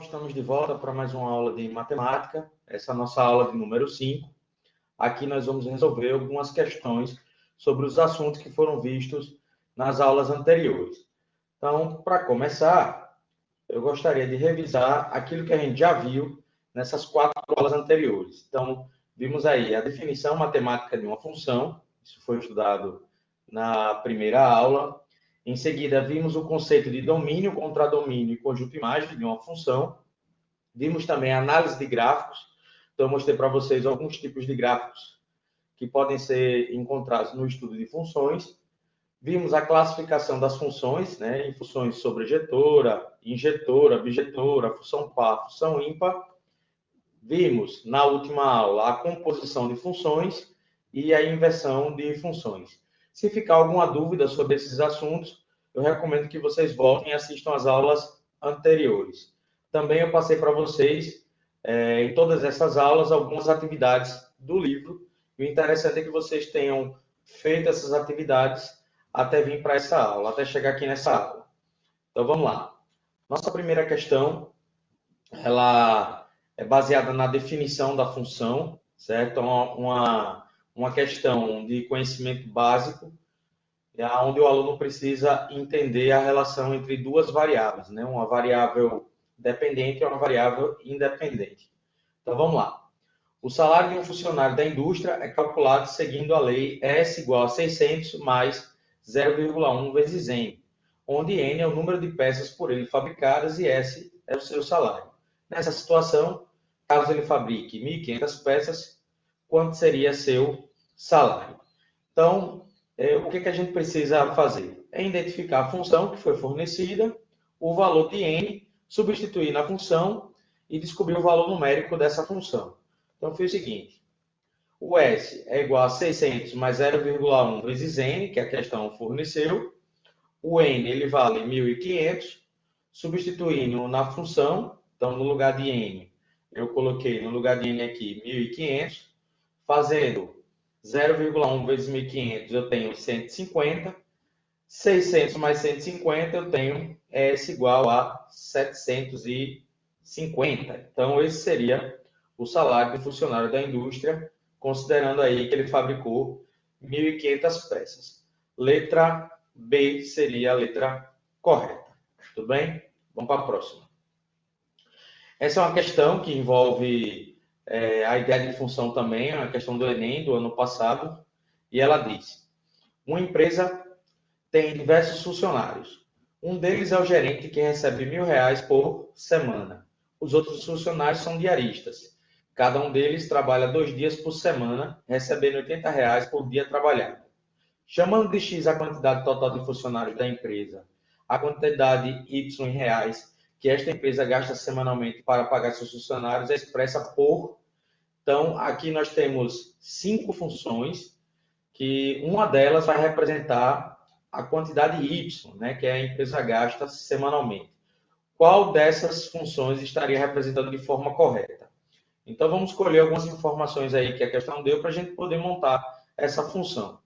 Estamos de volta para mais uma aula de matemática. Essa é a nossa aula de número 5. Aqui nós vamos resolver algumas questões sobre os assuntos que foram vistos nas aulas anteriores. Então, para começar, eu gostaria de revisar aquilo que a gente já viu nessas 4 aulas anteriores. Então, vimos aí a definição matemática de uma função, isso foi estudado na primeira aula. Em seguida, vimos o conceito de domínio, contradomínio e conjunto imagem de uma função. Vimos também a análise de gráficos. Então, eu mostrei para vocês alguns tipos de gráficos que podem ser encontrados no estudo de funções. Vimos a classificação das funções, em funções sobrejetora, injetora, bijetora, função par, função ímpar. Vimos, na última aula, a composição de funções e a inversão de funções. Se ficar alguma dúvida sobre esses assuntos, eu recomendo que vocês voltem e assistam às aulas anteriores. Também eu passei para vocês, em todas essas aulas, algumas atividades do livro. E o interessante é que vocês tenham feito essas atividades até vir para essa aula, até chegar aqui nessa aula. Então, vamos lá. Nossa primeira questão, ela é baseada na definição da função, certo? Uma questão de conhecimento básico, onde o aluno precisa entender a relação entre duas variáveis, uma variável dependente e uma variável independente. Então, vamos lá. O salário de um funcionário da indústria é calculado seguindo a lei S igual a 600 mais 0,1 vezes N, onde N é o número de peças por ele fabricadas e S é o seu salário. Nessa situação, caso ele fabrique 1.500 peças, quanto seria seu salário? Então, o que a gente precisa fazer? É identificar a função que foi fornecida, o valor de N, substituir na função e descobrir o valor numérico dessa função. Então, fiz o seguinte. O S é igual a 600 mais 0,1 vezes N, que a questão forneceu. O N ele vale 1.500. Substituindo na função, então, no lugar de N, eu coloquei no lugar de N aqui 1.500. Fazendo 0,1 vezes 1.500, eu tenho 150. 600 mais 150, eu tenho S igual a 750. Então, esse seria o salário do funcionário da indústria, considerando aí que ele fabricou 1.500 peças. Letra B seria a letra correta. Tudo bem? Vamos para a próxima. Essa é uma questão que envolve a ideia de função também, é uma questão do Enem do ano passado, e ela diz: uma empresa tem diversos funcionários. Um deles é o gerente, que recebe R$1.000 por semana. Os outros funcionários são diaristas. Cada um deles trabalha 2 dias por semana, recebendo R$80 por dia trabalhado. Chamando de X a quantidade total de funcionários da empresa, a quantidade Y em reais que esta empresa gasta semanalmente para pagar seus funcionários é expressa por... Então, aqui nós temos 5 funções, que uma delas vai representar a quantidade Y, que a empresa gasta semanalmente. Qual dessas funções estaria representando de forma correta? Então, vamos escolher algumas informações aí que a questão deu para a gente poder montar essa função.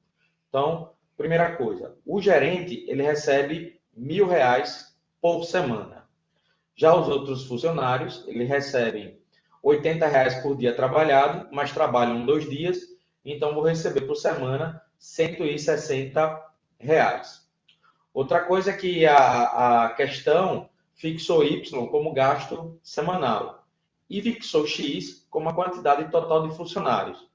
Então, primeira coisa, o gerente ele recebe R$1.000 por semana. Já os outros funcionários, eles recebem R$80 por dia trabalhado, mas trabalham 2 dias, então vou receber por semana R$160. Outra coisa é que a questão fixou Y como gasto semanal e fixou X como a quantidade total de funcionários.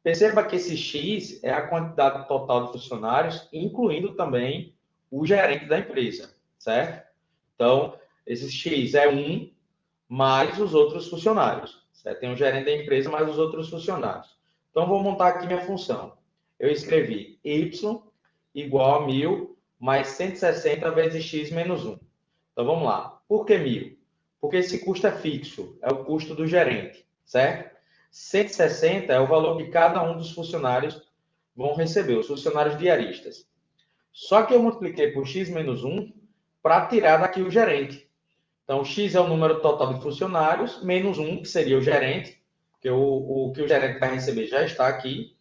Perceba que esse X é a quantidade total de funcionários, incluindo também o gerente da empresa, certo? Então, esse X é 1 mais os outros funcionários, certo? Tem o gerente da empresa mais os outros funcionários. Então, vou montar aqui minha função. Eu escrevi Y igual a 1.000 mais 160 vezes X menos 1. Então, vamos lá. Por que 1.000? Porque esse custo é fixo, é o custo do gerente, certo? 160 é o valor que cada um dos funcionários vão receber, os funcionários diaristas. Só que eu multipliquei por X menos 1 para tirar daqui o gerente. Então, X é o número total de funcionários, menos 1, que seria o gerente, porque o que o gerente vai receber já está aqui.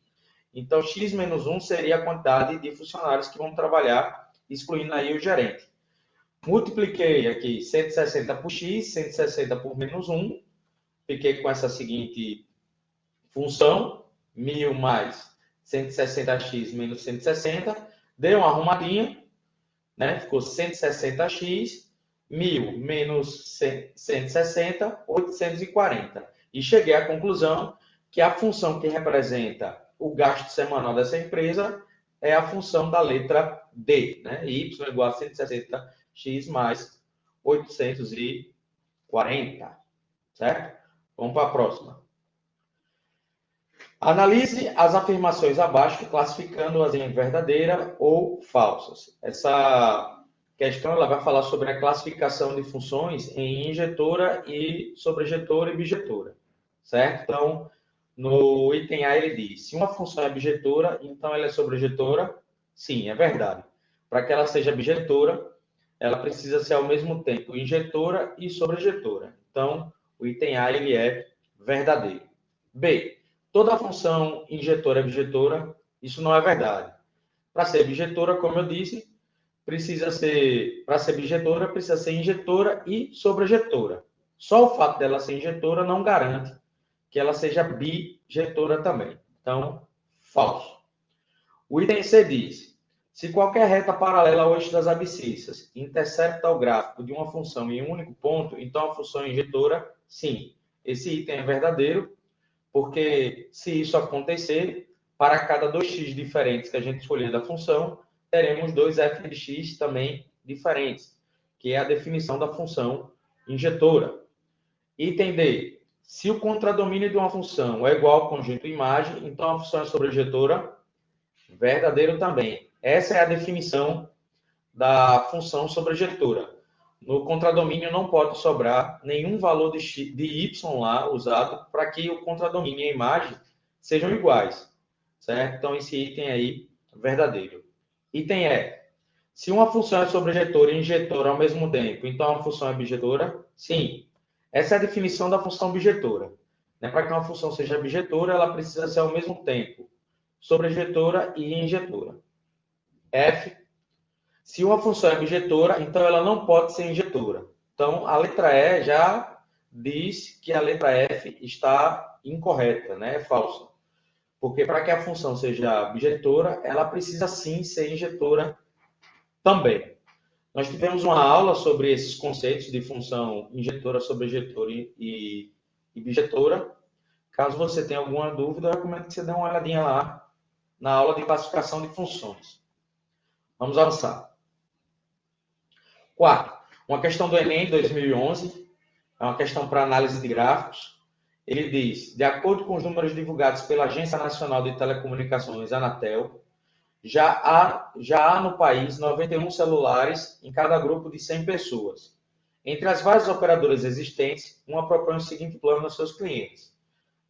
Então, x menos 1 seria a quantidade de funcionários que vão trabalhar, excluindo aí o gerente. Multipliquei aqui 160 por x, 160 por menos 1. Fiquei com essa seguinte função, 1.000 mais 160x menos 160. Dei uma arrumadinha, né? Ficou 160x, 1.000 menos 160, 840. E cheguei à conclusão que a função que representa o gasto semanal dessa empresa é a função da letra D, né? Y igual a 160x mais 840, certo? Vamos para a próxima. Analise as afirmações abaixo, classificando-as em verdadeira ou falsas. Essa questão ela vai falar sobre a classificação de funções em injetora e sobrejetora e bijetora, certo? Então, no item A ele diz, se uma função é bijetora, então ela é sobrejetora? Sim, é verdade. Para que ela seja bijetora, ela precisa ser ao mesmo tempo injetora e sobrejetora. Então, o item A ele é verdadeiro. B, toda função injetora é bijetora? Isso não é verdade. Para ser bijetora, como eu disse, para ser bijetora, precisa ser injetora e sobrejetora. Só o fato dela ser injetora não garante que ela seja bijetora também. Então, falso. O item C diz, se qualquer reta paralela ao eixo das abscissas intercepta o gráfico de uma função em um único ponto, então a função é injetora, sim. Esse item é verdadeiro, porque se isso acontecer, para cada 2x diferentes que a gente escolher da função, teremos 2f de x também diferentes, que é a definição da função injetora. Item D. Se o contradomínio de uma função é igual ao conjunto imagem, então a função é sobrejetora? Verdadeiro também. Essa é a definição da função sobrejetora. No contradomínio não pode sobrar nenhum valor de y lá usado para que o contradomínio e a imagem sejam iguais, certo? Então, esse item aí é verdadeiro. Item E. Se uma função é sobrejetora e injetora ao mesmo tempo, então a função é bijetora? Sim. Essa é a definição da função bijetora. Para que uma função seja bijetora, ela precisa ser ao mesmo tempo sobrejetora e injetora. F. Se uma função é bijetora, então ela não pode ser injetora. Então, a letra E já diz que a letra F está incorreta, né? É falsa. Porque para que a função seja bijetora, ela precisa sim ser injetora também. Nós tivemos uma aula sobre esses conceitos de função injetora, sobrejetora e bijetora. Caso você tenha alguma dúvida, eu recomendo que você dê uma olhadinha lá na aula de classificação de funções. Vamos avançar. 4. Uma questão do Enem 2011, é uma questão para análise de gráficos. Ele diz, de acordo com os números divulgados pela Agência Nacional de Telecomunicações, Anatel, já há no país 91 celulares em cada grupo de 100 pessoas. Entre as várias operadoras existentes, uma propõe o seguinte plano aos seus clientes.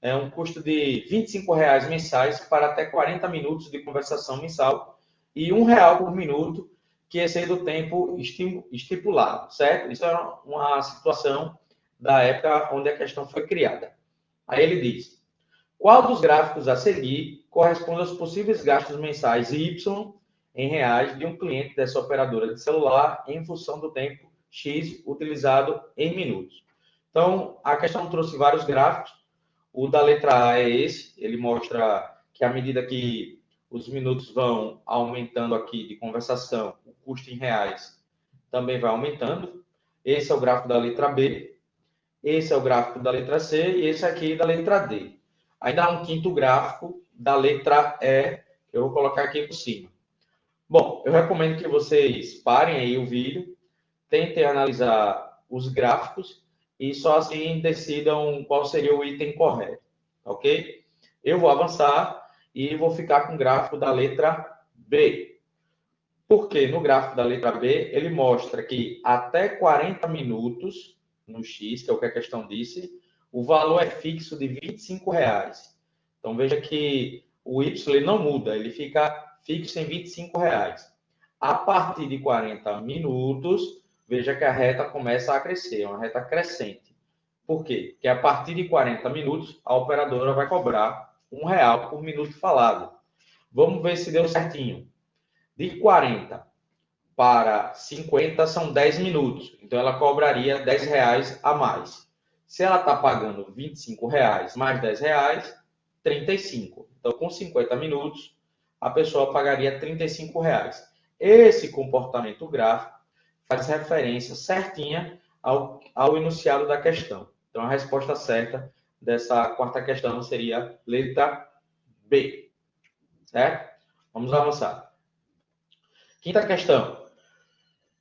É um custo de R$ 25,00 mensais para até 40 minutos de conversação mensal e R$ 1,00 por minuto que excede o tempo estipulado, certo? Isso é uma situação da época onde a questão foi criada. Aí ele diz, qual dos gráficos a seguir corresponde aos possíveis gastos mensais Y em reais de um cliente dessa operadora de celular em função do tempo X utilizado em minutos? Então, a questão trouxe vários gráficos. O da letra A é esse, ele mostra que à medida que os minutos vão aumentando aqui de conversação, o custo em reais também vai aumentando. Esse é o gráfico da letra B, esse é o gráfico da letra C e esse aqui da letra D. Ainda há um quinto gráfico da letra E, que eu vou colocar aqui por cima. Bom, eu recomendo que vocês parem aí o vídeo, tentem analisar os gráficos e só assim decidam qual seria o item correto, ok? Eu vou avançar e vou ficar com o gráfico da letra B. Porque no gráfico da letra B, ele mostra que até 40 minutos, no X, que é o que a questão disse, o valor é fixo de R$ 25,00. Então, veja que o Y ele não muda, ele fica fixo em R$ 25,00. A partir de 40 minutos, veja que a reta começa a crescer, é uma reta crescente. Por quê? Porque a partir de 40 minutos, a operadora vai cobrar R$ 1 por minuto falado. Vamos ver se deu certinho. De 40 para 50 são 10 minutos. Então, ela cobraria R$ 10 a mais. Se ela está pagando R$ 25 mais R$ 10, 35. Então, com 50 minutos, a pessoa pagaria R$ 35. Esse comportamento gráfico faz referência certinha ao enunciado da questão. Então, a resposta certa dessa quarta questão seria letra B. Certo? Vamos avançar. Quinta questão.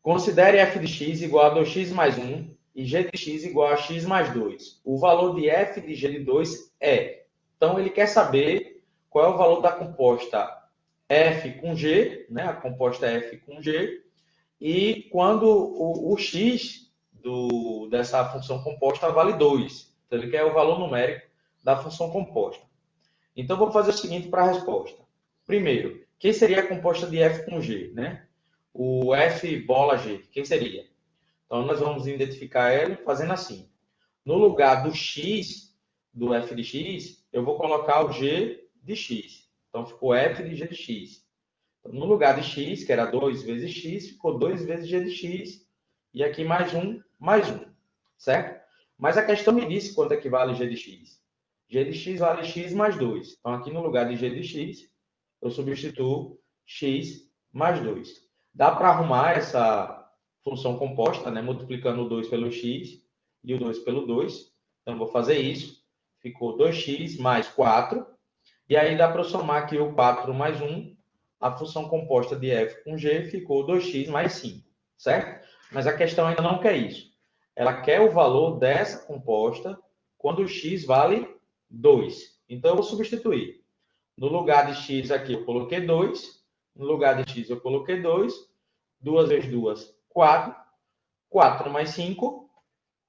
Considere f de x igual a 2x mais 1 e g de x igual a x mais 2. O valor de f de g de 2 é. Então, ele quer saber qual é o valor da composta f com g, né? A composta f com g, e quando o x dessa função composta vale 2. Então, ele quer o valor numérico da função composta. Então, vou fazer o seguinte para a resposta. Primeiro, quem seria a composta de f com g, né? O f bola g, quem seria? Então, nós vamos identificar ele fazendo assim. No lugar do x, do f de x, eu vou colocar o g de x. Então, ficou f de g de x. Então, no lugar de x, que era 2 vezes x, ficou 2 vezes g de x. E aqui mais 1, certo? Mas a questão me disse quanto equivale g de x. G de x vale x mais 2. Então, aqui no lugar de g de x, eu substituo x mais 2. Dá para arrumar essa função composta, né? Multiplicando o 2 pelo x e o 2 pelo 2. Então, vou fazer isso. Ficou 2x mais 4. E aí dá para somar aqui o 4 mais 1. A função composta de f com g ficou 2x mais 5. Certo? Mas a questão ainda não quer isso. Ela quer o valor dessa composta quando o x vale 2. Então, eu vou substituir. No lugar de x aqui, eu coloquei 2. No lugar de x, eu coloquei 2. 2 vezes 2, 4. 4 mais 5,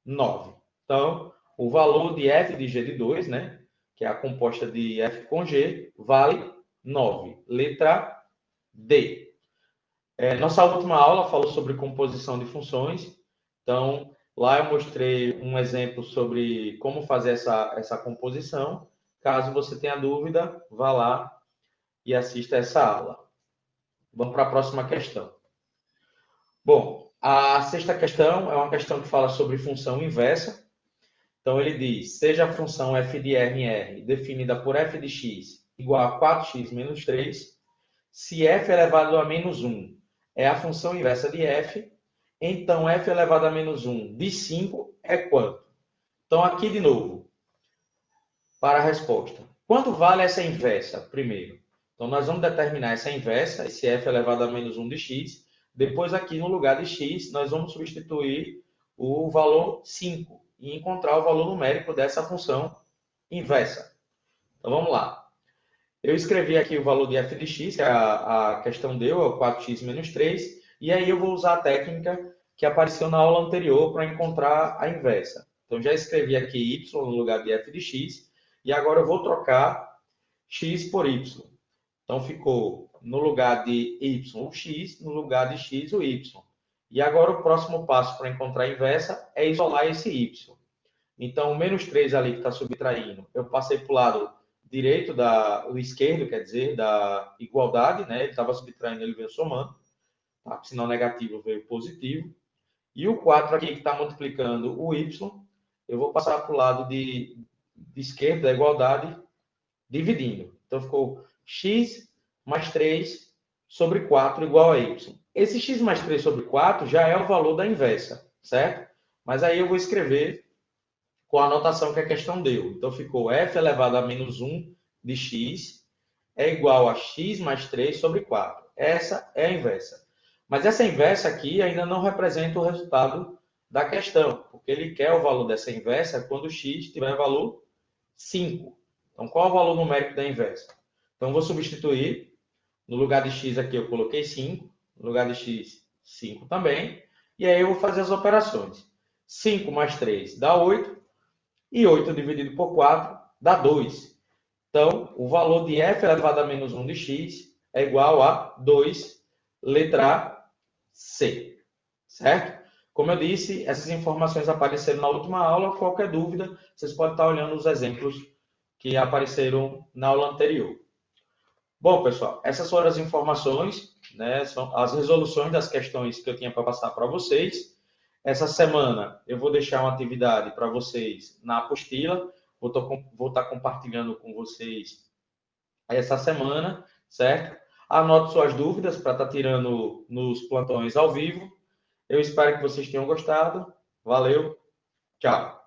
9. Então, o valor de f de g de 2, né, que é a composta de f com g, vale 9. Letra D. Nossa última aula falou sobre composição de funções. Então, lá eu mostrei um exemplo sobre como fazer essa composição. Caso você tenha dúvida, vá lá e assista essa aula. Vamos para a próxima questão. Bom, a sexta questão é uma questão que fala sobre função inversa. Então, ele diz, seja a função f de r em R definida por f de x igual a 4x menos 3, se f elevado a menos 1 é a função inversa de f, então f elevado a menos 1 de 5 é quanto? Então, aqui de novo, para a resposta. Quanto vale essa inversa, primeiro? Então, nós vamos determinar essa inversa, esse f elevado a menos 1 de x. Depois, aqui no lugar de x, nós vamos substituir o valor 5 e encontrar o valor numérico dessa função inversa. Então, vamos lá. Eu escrevi aqui o valor de f de x, que a questão deu, é o 4x menos 3. E aí eu vou usar a técnica que apareceu na aula anterior para encontrar a inversa. Então, já escrevi aqui y no lugar de f de x. E agora eu vou trocar x por y. Então, ficou no lugar de y o x, no lugar de x o y. E agora o próximo passo para encontrar a inversa é isolar esse y. Então, o menos 3 ali que está subtraindo, eu passei para o lado direito, o esquerdo, quer dizer, da igualdade, né? Ele estava subtraindo, ele veio somando. Tá? Sinal negativo veio positivo. E o 4 aqui que está multiplicando o y, eu vou passar para o lado de esquerdo da igualdade, dividindo. Então, ficou x mais 3 sobre 4 igual a y. Esse x mais 3 sobre 4 já é o valor da inversa, certo? Mas aí eu vou escrever com a anotação que a questão deu. Então, ficou f elevado a menos 1 de x é igual a x mais 3 sobre 4. Essa é a inversa. Mas essa inversa aqui ainda não representa o resultado da questão, porque ele quer o valor dessa inversa quando x tiver valor 5. Então, qual é o valor numérico da inversa? Então, vou substituir. No lugar de x aqui eu coloquei 5. No lugar de x, 5 também. E aí eu vou fazer as operações. 5 mais 3 dá 8. E 8 dividido por 4 dá 2. Então, o valor de f elevado a menos 1 de x é igual a 2, letra C. Certo? Como eu disse, essas informações apareceram na última aula. Qualquer dúvida, vocês podem estar olhando os exemplos que apareceram na aula anterior. Bom, pessoal, essas foram as informações, né? São as resoluções das questões que eu tinha para passar para vocês. Essa semana eu vou deixar uma atividade para vocês na apostila. Vou estar compartilhando com vocês essa semana, certo? Anote suas dúvidas para estar tirando nos plantões ao vivo. Eu espero que vocês tenham gostado. Valeu, tchau.